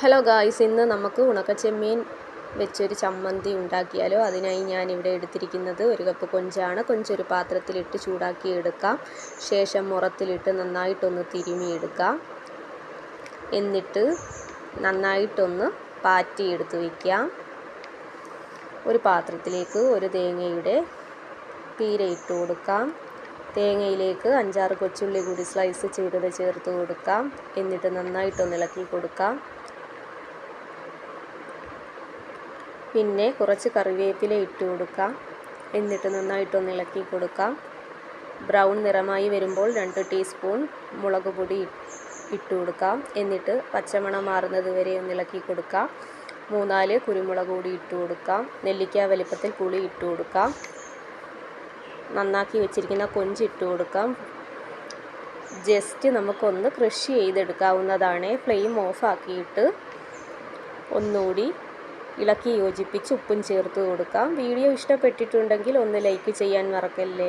Hello guys, ഇന്ന് നമുക്ക് ഉണക്കച്ചെമ്മീൻ വെച്ചൊരു ചമ്മന്തി ഉണ്ടാക്കിയാലോ. അതിനായി ഞാനിവിടെ എടുത്തിരിക്കുന്നത് 1 കപ്പ് കൊഞ്ചാണ്. കൊഞ്ചൊരു പാത്രത്തിലിട്ട് ചൂടാക്കി എടുക്കാം. ശേഷം മുറത്തിലിട്ട് നന്നായിട്ടൊന്ന് തിരുമിയെടുക്കാം. എന്നിട്ട് നന്നായിട്ടൊന്ന് പാറ്റിയെടുത്ത് വയ്ക്കാം. ഒരു പാത്രത്തിലേക്ക് ഒരു തേങ്ങയുടെ പീര ഇട്ട് കൊടുക്കാം. തേങ്ങയിലേക്ക് 5-6 കൊച്ചുള്ളി കൂടി സ്ലൈസ് ചെയ്തത് ചേർത്ത് കൊടുക്കാം. എന്നിട്ട് നന്നായിട്ടൊന്ന് ഇളക്കി കൊടുക്കാം. പിന്നെ കുറച്ച് കറിവേപ്പില ഇട്ട് കൊടുക്കാം. എന്നിട്ട് നന്നായിട്ടൊന്ന് ഇളക്കി കൊടുക്കാം. ബ്രൗൺ നിറമായി വരുമ്പോൾ 2 ടീസ്പൂൺ മുളക് പൊടി ഇട്ട് കൊടുക്കാം. എന്നിട്ട് പച്ചമണം മാറുന്നത് വരെ ഒന്ന് ഇളക്കി കൊടുക്കാം. 3-4 കുരുമുളക് കൂടി ഇട്ട് കൊടുക്കാം. നെല്ലിക്ക വലിപ്പത്തിൽ പുളി ഇട്ട് കൊടുക്കാം. നന്നാക്കി വെച്ചിരിക്കുന്ന കൊഞ്ച് ഇട്ട് കൊടുക്കാം. ജസ്റ്റ് നമുക്കൊന്ന് ക്രഷ് ചെയ്തെടുക്കാവുന്നതാണ്. ഫ്ലെയിം ഓഫ് ആക്കിയിട്ട് ഒന്നുകൂടി ഇളക്കി യോജിപ്പിച്ച് ഉപ്പും ചേർത്ത് കൊടുക്കാം. വീഡിയോ ഇഷ്ടപ്പെട്ടിട്ടുണ്ടെങ്കിൽ ഒന്ന് ലൈക്ക് ചെയ്യാൻ മറക്കല്ലേ.